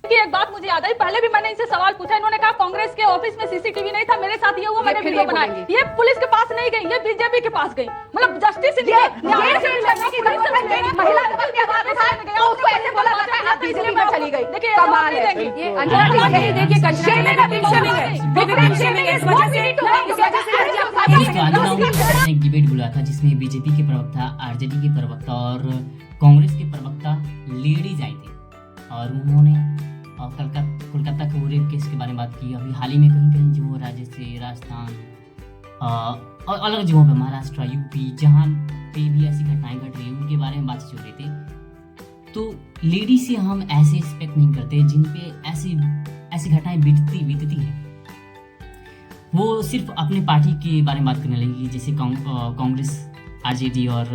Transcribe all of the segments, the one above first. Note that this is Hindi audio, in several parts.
कि एक बात मुझे याद आई, पहले भी मैंने इनसे सवाल पूछा, इन्होंने कहा कांग्रेस के ऑफिस में सीसीटीवी नहीं था, मेरे साथ ये हुआ, मैंने वीडियो बनाई। ये पुलिस के पास नहीं गई, ये बीजेपी के पास गई। मतलब जस्टिस महिला उसको ऐसे बोला जाता है, आप बीजेपी में चली गई। देखिए कमाल है। देखिए एक डिबेट बुलाया था जिसमें बीजेपी के प्रवक्ता, आरजेडी के प्रवक्ता और कांग्रेस के प्रवक्ता लेडीज आई थी और उन्होंने कोलकाता के वो रेप केस के बारे में बात की। अभी हाल ही में कहीं कहीं जो राज्य से राजस्थान और अलग जगहों पे, महाराष्ट्र, यूपी, जहाँ पे भी ऐसी घटनाएं घट रही है उनके बारे में बातचीत हो रही थी। तो लेडी से हम ऐसे एक्सपेक्ट नहीं करते जिन पे ऐसी घटनाएं बीतती है। वो सिर्फ अपने पार्टी के बारे में बात करने लगेगी, जैसे कांग्रेस, आरजेडी और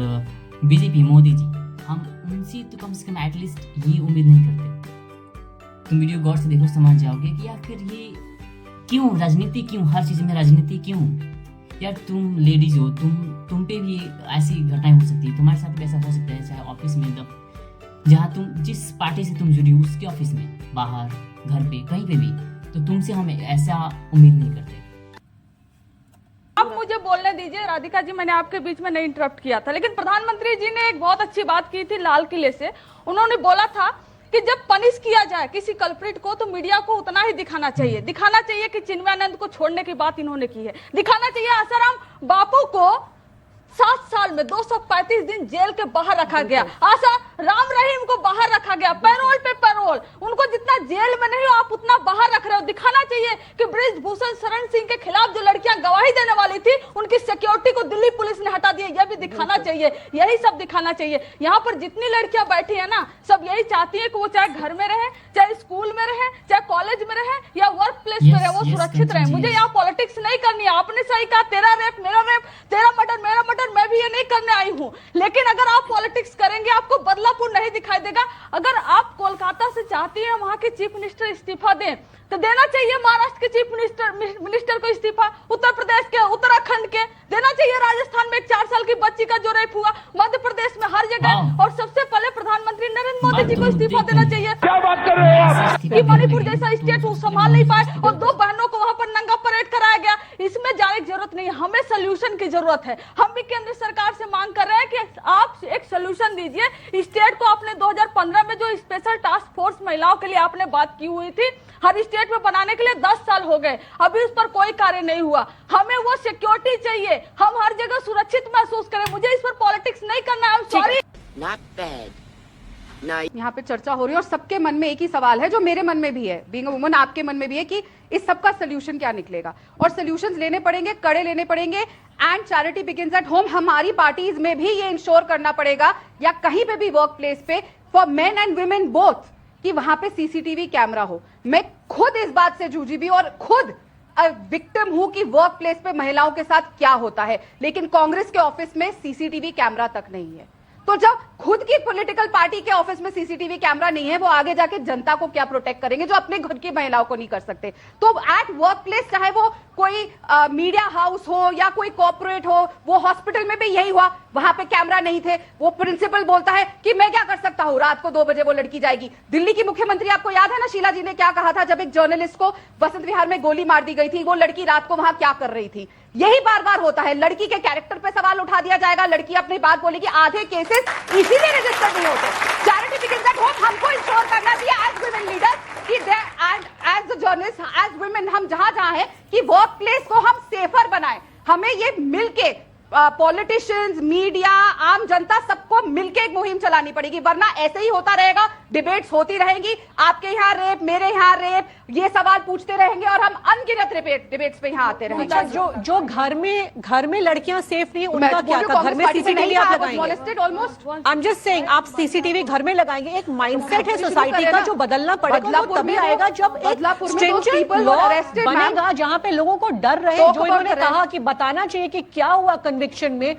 बीजेपी, मोदी जी। हम उनसे तो कम से कम एटलीस्ट ये उम्मीद नहीं करते। तुम वीडियो गौर से देखो, समझ जाओगे कि आखिर ये क्यों राजनीति, क्यों हर चीज में राजनीति क्यों। यार तुम लेडीज हो, तुम पे भी ऐसी घटनाएं हो सकती है, तुम्हारे साथ भी ऐसा हो सकता है, चाहे ऑफिस में, जहाँ तुम जिस पार्टी से तुम जुड़ी हो उसके ऑफिस में, बाहर, घर पे, कहीं पे भी। तो तुमसे हम ऐसा उम्मीद नहीं करते। अब मुझे बोलने दीजिए राधिका जी, मैंने आपके बीच में नहीं इंटरप्ट किया था, लेकिन प्रधानमंत्री जी ने एक बहुत अच्छी बात की थी लाल किले से। उन्होंने बोला था कि जब पनिश किया जाए किसी कल्प्रिट को तो मीडिया को उतना ही दिखाना चाहिए कि चिन्मयानंद को छोड़ने की बात इन्होंने की है। दिखाना चाहिए आसाराम बापू को 7 साल में 235 दिन जेल के बाहर रखा गया, आशा राम रहीम को बाहर रखा गया, पैरोल पे पैरोल, उनको जितना जेल में नहीं हो आप उतना बाहर रख रहे हो। दिखाना चाहिए कि बृजभूषण शरण सिंह के खिलाफ जो लड़कियां गवाही देने वाली थी उनकी सिक्योरिटी को दिल्ली पुलिस ने हटा दिया, यह भी दिखाना चाहिए। यही सब दिखाना चाहिए। यहाँ पर जितनी लड़कियां बैठी है ना, सब यही चाहती है कि वो चाहे घर में रहे, चाहे स्कूल में रहे, चाहे कॉलेज में रहे या वर्क प्लेस में रहे, वो सुरक्षित रहे। मुझे यहाँ पॉलिटिक्स नहीं करनी है। आपने सही कहा, तेरा रेप मेरा रेप, तेरा मर्डर मेरा मर्डर, मैं भी ये नहीं करने आई हूं। लेकिन अगर आप पॉलिटिक्स करेंगे आपको बदलापुर नहीं दिखाई देगा। अगर आप कोलकाता से चाहती हैं वहां के चीफ मिनिस्टर इस्तीफा दें तो देना चाहिए महाराष्ट्र के चीफ मिनिस्टर को इस्तीफा, उत्तर प्रदेश के, उत्तराखंड के देना चाहिए, राजस्थान में एक 4 साल की बच्ची का जो रेप हुआ, मध्य प्रदेश में, हर जगह। और सबसे पहले प्रधानमंत्री नरेंद्र मोदी जी को इस्तीफा देना चाहिए। क्या बात कर रहे हो आप? कि मणिपुर जैसा स्टेट वो संभाल नहीं पाए और 2 बहनों को वहां पर नंगा परेड कराया गया। इसमें जाने की जरूरत नहीं है, हमें सोल्यूशन की जरूरत है। हम भी केंद्र सरकार से मांग कर रहे हैं कि आप एक सोल्यूशन दीजिए। स्टेट को आपने 2015 में जो स्पेशल टास्क फोर्स महिलाओं के लिए आपने बात की हुई थी, हर स्टेट में बनाने के लिए 10 साल हो गए, अभी उस पर कोई कार्य नहीं हुआ। हमें वो सिक्योरिटी चाहिए, हम हर जगह सुरक्षित महसूस करें। मुझे इस पर पॉलिटिक्स नहीं करना है, सॉरी। यहाँ पे चर्चा हो रही है और सबके मन में एक ही सवाल है जो मेरे मन में भी है, बीइंग अ वुमन, आपके मन में भी है कि इस सब का सोल्यूशन क्या निकलेगा। और सोल्यूशंस लेने पड़ेंगे, कड़े लेने पड़ेंगे। And charity begins at home. हमारी पार्टीज में भी ये इंश्योर करना पड़ेगा या कहीं पे भी वर्क प्लेस पे, for main and women both, कि वहां पे सीसीटीवी कैमरा हो। मैं खुद इस बात से जूझी भी और खुद विक्टिम हूं कि वर्क प्लेस पे महिलाओं के साथ क्या होता है, लेकिन कांग्रेस के ऑफिस में सीसीटीवी कैमरा तक नहीं है। तो जब खुद की पॉलिटिकल पार्टी के ऑफिस में सीसीटीवी कैमरा नहीं है, वो आगे जाके जनता को क्या प्रोटेक्ट करेंगे जो अपने घर की महिलाओं को नहीं कर सकते। तो एट वर्क प्लेस, चाहे वो कोई मीडिया हाउस हो या कोई कॉर्पोरेट हो, वो हॉस्पिटल में भी यही हुआ, वहां पे कैमरा नहीं थे। वो प्रिंसिपल बोलता है कि मैं क्या कर सकता हूं, रात को 2 बजे वो लड़की जाएगी। दिल्ली की मुख्यमंत्री, आपको याद है ना, शीला जी ने क्या कहा था जब एक जर्नलिस्ट को बसंत विहार में गोली मार दी गई थी, वो लड़की रात को वहां क्या कर रही थी। यही बार बार होता है, लड़की के कैरेक्टर पे सवाल उठा दिया जाएगा, लड़की अपनी बात बोलेगी। आधे केसेस इसीलिए रजिस्टर नहीं होते। चैरिटी बिगिंस एट होम हमको इंश्योर करना चाहिए एज वुमेन लीडर्स कि they and as the journalist, as women, हम जहां जहां हैं कि वर्क प्लेस को हम सेफर बनाएं। हमें ये मिलके पॉलिटिशियंस, मीडिया, आम जनता, सबको मिलके एक मुहिम चलानी पड़ेगी, वरना ऐसे ही होता रहेगा। डिबेट्स होती रहेंगी, आपके यहाँ रेप, मेरे यहाँ रेप, ये सवाल पूछते रहेंगे और हम अनगिनत डिबेट्स पे यहाँ आते रहेंगे। जो घर में लड़कियां सेफ नहीं, उनका क्या था? घर में सीसीटीवी आप लगाएंगे? आई एम जस्ट सेइंग, आप सीसीटीवी घर में लगाएंगे। एक माइंडसेट है सोसाइटी का जो बदलना पड़ेगा। वो तभी आएगा जब एक स्ट्रिंजेंट लॉ बनेगा जहां पे लोगों को डर रहे। जो इन्होंने कहा कि बताना चाहिए कि क्या हुआ कन्विक्शन में,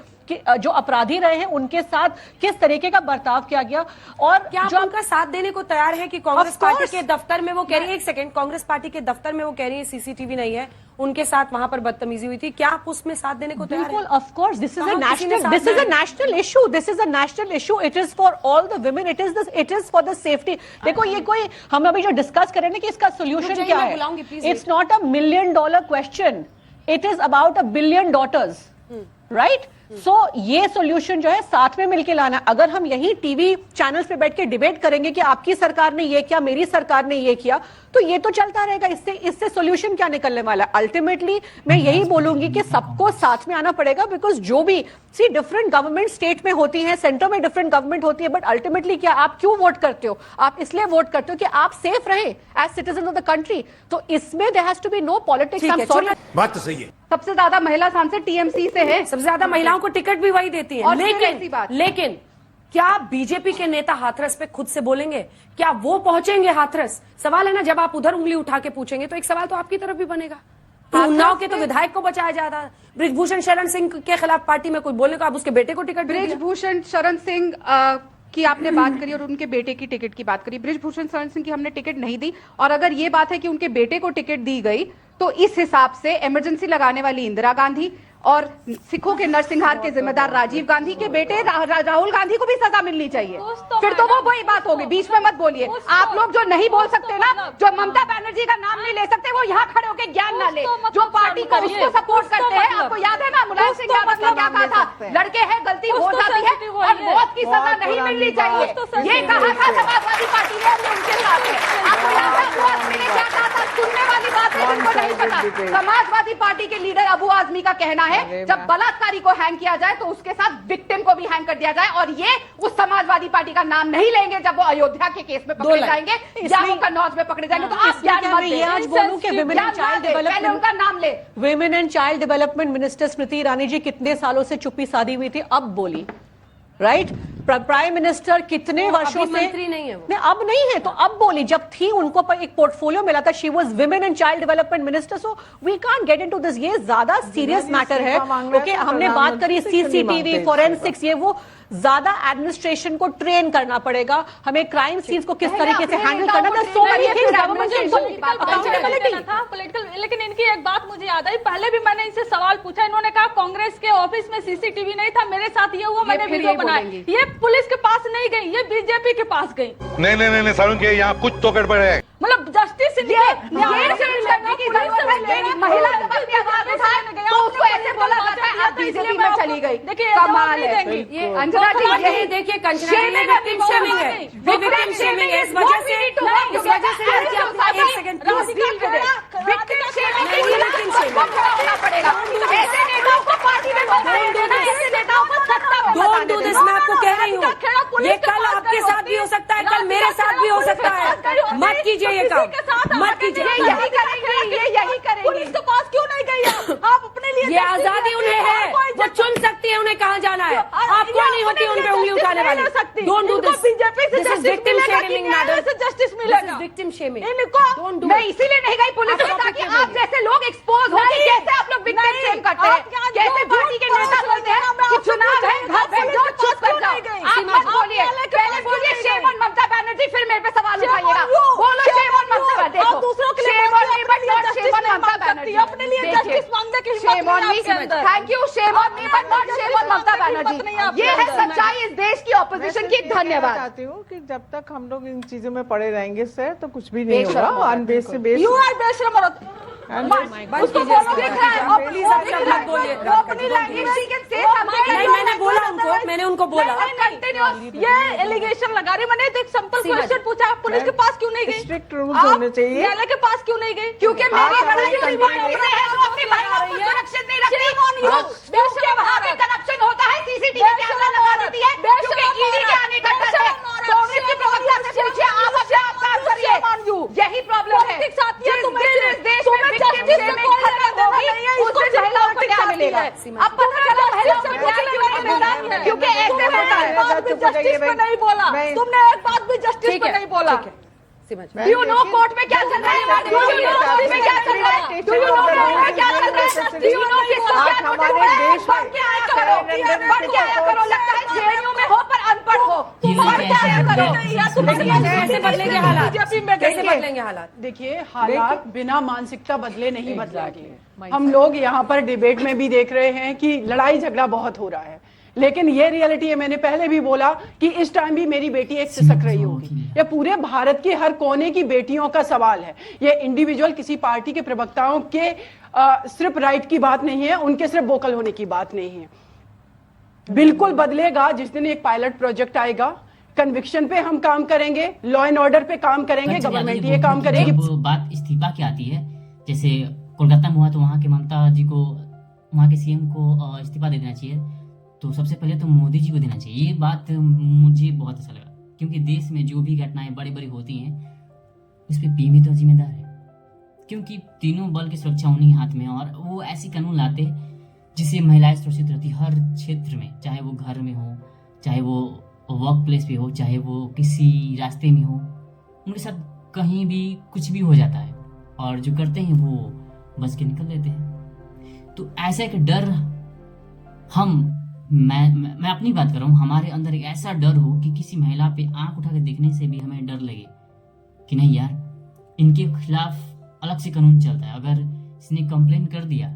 जो अपराधी रहे हैं उनके साथ किस तरीके का बर्ताव किया गया, और क्या आप उनका साथ देने को तैयार है कि कांग्रेस पार्टी के दफ्तर में वो कह रही है, एक सेकंड, कांग्रेस पार्टी के दफ्तर में वो कह रही है सीसीटीवी नहीं है, उनके साथ वहां पर बदतमीजी हुई थी, क्या आप उसमें साथ देने को तैयार बिल्कुल, हैं? Of course, this is a national issue, it is for all the women, it is for the safety. देखो ये कोई हम अभी जो डिस्कस कर रहे हैं कि इसका सोल्यूशन क्या है, it's not $1 million question, it is about $1 billion, right? So ये सॉल्यूशन जो है साथ में मिलकर लाना। अगर हम यही टीवी चैनल्स पे बैठ के डिबेट करेंगे कि आपकी सरकार ने ये किया, मेरी सरकार ने ये किया, तो ये तो चलता रहेगा, इससे सॉल्यूशन क्या निकलने वाला है? अल्टीमेटली मैं यही बोलूंगी कि सबको साथ में आना पड़ेगा, बिकॉज जो भी डिफरेंट गवर्नमेंट स्टेट में होती है, सेंटर में डिफरेंट गवर्नमेंट होती है, बट अल्टीमेटली क्या आप क्यों वोट करते हो? आप इसलिए वोट करते हो कि आप सेफ रहे as citizen of the country. तो इसमें there has to be no politics. I am sorry, बात तो सही है। सबसे ज्यादा महिला सांसद टीएमसी से है, सबसे ज्यादा महिलाओं को टिकट भी वही देती है। और फिर ऐसी बात। लेकिन क्या बीजेपी के नेता हाथरस पे खुद से बोलेंगे? क्या वो पहुंचेंगे हाथरस? सवाल है ना, जब आप उधर उंगली उठा के पूछेंगे तो एक सवाल तो आपकी तरफ भी बनेगा। तो उन्नाव के तो विधायक को बचाया जा रहा है, बृजभूषण शरण सिंह के खिलाफ पार्टी में कोई बोलने को, आप उसके बेटे को टिकट दे दिया। बृजभूषण शरण सिंह की आपने बात करी और उनके बेटे की टिकट की बात करी। बृजभूषण शरण सिंह की हमने टिकट नहीं दी, और अगर ये बात है कि उनके बेटे को टिकट दी गई तो इस हिसाब से इमरजेंसी लगाने वाली इंदिरा गांधी और सिखों के नरसंहार के जिम्मेदार राजीव गांधी के बेटे राहुल गांधी को भी सजा मिलनी चाहिए। फिर तो वो वही बात होगी, बीच में मत बोलिए। आप लोग जो नहीं बोल सकते ना, जो ममता बनर्जी का नाम नहीं ले सकते, वो यहाँ खड़े होकर ज्ञान ना ले। जो पार्टी को उसको सपोर्ट करते हैं, आपको याद है ना मुलायम सिंह यादव ने क्या कहा था? लड़के हैं, गलती हो जाती है और मौत की सजा नहीं मिलनी चाहिए, ये कहा था समाजवादी पार्टी ने, उनके साथ है। आपको याद है अबू आजमी ने क्या कहा था? सुनने वाली बात है, जिनको नहीं पता। समाजवादी पार्टी के लीडर अबू आजमी का कहना है, जब बलात्कारी को हैंग किया जाए तो उसके साथ विक्टिम को भी हैंग कर दिया जाए, और ये उस समाजवादी पार्टी का नाम नहीं लेंगे जब वो अयोध्या के केस में पकड़े जाएंगे या वो कन्नौज में पकड़े जाएंगे। तो आप ज्ञान मत दें। आज बोलूं कि विमेन एंड चाइल्ड डेवलपमेंट, उनका नाम ले। Women and child development minister Smriti Irani ji कितने सालों से चुप्पी साधी हुई थी, अब बोली, राइट? प्राइम मिनिस्टर कितने वर्षों से मंत्री नहीं है वो। नहीं, अब नहीं है तो अब बोली। जब थी उनको पर एक पोर्टफोलियो मिला था, she was women and child development minister. So we can't get into this, ये ज्यादा सीरियस मैटर है। ओके, हमने बात करी सीसीटीवी, फोरेंसिक्स, ये वो ज्यादा एडमिनिस्ट्रेशन को ट्रेन करना पड़ेगा, हमें क्राइम सीन्स को किस तरीके से हैंडल करना था। So many things government political. लेकिन इनकी एक बात मुझे याद आई, पहले भी मैंने इनसे सवाल पूछा, इन्होंने कहा कांग्रेस के ऑफिस में सीसीटीवी नहीं था, मेरे साथ ये हुआ, मैंने वीडियो बनाया। ये पुलिस के पास नहीं गई, ये बीजेपी के पास गई। नहीं सारुण के यहाँ कुछ तो गड़बड़ है। मतलब जस्टिस महिला जब अपनी आवाज उठाए तो उसको ऐसे बोला जाता है आप बीजेपी में चली गई। देखिए, कमाल है। ये अंजना जी, यही देखिए, कंचना जी, ये विक्टिम शेमिंग है, ये विक्टिम शेमिंग है। इस वजह से एक सेकंड विक्टिम शेमिंग होना पड़ेगा। ऐसे नेताओं को पार्टी में ऐसे नेताओं को सत्ता में डोंट डू दिस। मैं आपको कह रही हूँ, ये कल आपके साथ भी हो सकता है, कल मेरे साथ भी हो सकता है। मत कीजिए ये काम, मत कीजिए। यही करेंगे, ये यही करेंगे। पुलिस के पास क्यों नहीं गई आप अपने लिए? ये आजादी उन्हें है, वो चुन सकती है उन्हें कहाँ जाना है। आपको नहीं होती उन पे उंगली उठाने वाली। Don't do this. बीजेपी से विक्टिम शेमिंग मैडम, जस्टिस मिलेगा। Victim shaming. मैं इसीलिए नहीं गई पुलिस में, ताकि आप जैसे लोग एक्सपोज हो कि कैसे आप लोग विक्टिम शेम करते हैं, कैसे पार्टी के नेता बोलते हैं कि चुनाव है, घर बैठ जाओ, चुप कर जाओ। आप मत बोलिए, पहले बोलिए शेम ऑन ममता बनर्जी, फिर मेरे पे सवाल उठाइएगा। बोलो शेम ऑन ममता, देखो दूसरों के लिए shame on me, but not shame on Mamata Banerjee. अपने लिए जस्टिस मांगने की shame on me, thank you. Shame on me, but not shame on Mamata Banerjee. ये है सच्चाई इस देश की ऑपोजिशन की। धन्यवाद। चाहती हूँ कि जब तक हम लोग इन चीजों में पड़े रहेंगे सर, तो कुछ भी नहीं होगा। ऑन बेस से बेस यू आर बेशरम औरत। उसको बोलो, दिख रहा है, और प्लीज आप लोग मत बोलिए। अपनी लैंग्वेज नहीं, मैंने बोला उनको, मैंने उनको बोला। ये एलिगेशन लगा रही, मैंने तो एक सिंपल क्वेश्चन पूछा, आप पुलिस के पास क्यों नहीं गई? स्ट्रिक्ट रूल्स होने चाहिए। न्यायालय के पास क्यों नहीं गई? क्योंकि मेरी बड़ी अपनी महिलाओं को सुरक्षित नहीं रखती। वहाँ पे करप्शन होता है, सीसीटीवी कैमरा लगा देती है, क्योंकि ईडी के आने का डर है। कांग्रेस की प्रवक्ता से पूछिए, आप अपने आप काम करिए। यही प्रॉब्लम है। जिस देश में विक्टिम शेमिंग खत्म होगी, उस दिन महिलाओं को न्याय मिलेगा। अब पता चला महिलाओं को न्याय क्यों नहीं मिलता, क्योंकि ऐसे होता है। जस्टिस पे नहीं बोला तुमने, एक बात भी जस्टिस पे नहीं बोला। समझ Do you know कोर्ट में क्या चल रहा है? Do you know कोर्ट में क्या चल रहा है? Do you know कोर्ट में क्या चल रहा है? Do you know किसको क्या नोटिस हुआ है? पढ़ के आया करो, पढ़ के आया करो। लगता है जेएनयू में हो पर अनपढ़ हो। पढ़ के आया करो। कैसे बदलेंगे हालात? कैसे बदलेंगे हालात? देखिए, हालात बिना मानसिकता बदले नहीं बदलेंगे। हम लोग यहाँ पर डिबेट में भी देख रहे हैं कि लड़ाई झगड़ा बहुत हो रहा है, लेकिन ये रियलिटी है, मैंने पहले भी बोला कि इस टाइम भी मेरी बेटी एक सिसक रही होगी। ये पूरे भारत के हर कोने की बेटियों का सवाल है। ये इंडिविजुअल किसी पार्टी के प्रवक्ताओं के सिर्फ राइट की बात नहीं है, उनके सिर्फ वोकल होने की बात नहीं है। बिल्कुल बदलेगा जिस दिन एक पायलट प्रोजेक्ट आएगा, कन्विक्शन पे हम काम करेंगे, लॉ एंड ऑर्डर पे काम करेंगे, गवर्नमेंट ये काम करेगी। जब बात इस्तीफा की आती है, जैसे कोलकाता में हुआ तो वहाँ के ममता जी को, वहाँ के सीएम को इस्तीफा दे देना चाहिए, तो सबसे पहले तो मोदी जी को देना चाहिए। ये बात मुझे बहुत अच्छा लगा, क्योंकि देश में जो भी घटनाएं बड़ी बड़ी होती हैं उस पर पीएम भी तो जिम्मेदार है, क्योंकि तीनों बल की सुरक्षा उन्हीं हाथ में है। और वो ऐसी कानून लाते जिससे महिलाएं सुरक्षित रहती हर क्षेत्र में, चाहे वो घर में हो, चाहे वो वर्क प्लेस पे हो, चाहे वो किसी रास्ते में हो, उनके साथ कहीं भी कुछ भी हो जाता है और जो करते हैं वो बच के निकल लेते हैं। तो ऐसा एक डर मैं अपनी बात कर रहा हूँ, हमारे अंदर एक ऐसा डर हो कि किसी महिला पे आंख उठा के देखने से भी हमें डर लगे कि नहीं यार, इनके खिलाफ अलग से कानून चलता है, अगर इसने कंप्लेन कर दिया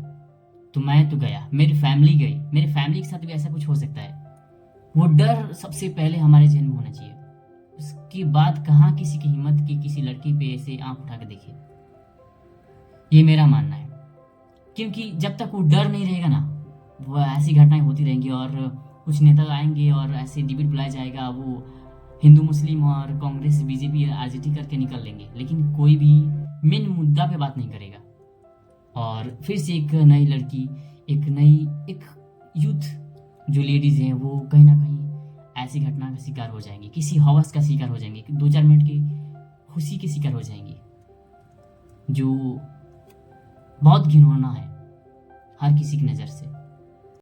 तो मैं तो गया, मेरी फैमिली गई, मेरी फैमिली के साथ भी ऐसा कुछ हो सकता है। वो डर सबसे पहले हमारे जहन में होना चाहिए। उसके बाद कहाँ किसी की हिम्मत की किसी लड़की पे ऐसे आंख उठा के देखे, ये मेरा मानना है। क्योंकि जब तक वो डर नहीं रहेगा ना, वो ऐसी घटनाएं होती रहेंगी और कुछ नेता आएंगे और ऐसे डिबेट बुलाया जाएगा, वो हिंदू मुस्लिम और कांग्रेस बीजेपी आरजेडी करके निकल लेंगे, लेकिन कोई भी मेन मुद्दा पे बात नहीं करेगा। और फिर से एक नई लड़की, एक यूथ जो लेडीज हैं, वो कहीं ना कहीं ऐसी घटना का शिकार हो जाएंगी, किसी हवस का शिकार हो जाएंगे, 2-4 मिनट की खुशी के शिकार हो जाएंगी, जो बहुत घिनौना है हर किसी की नज़र से।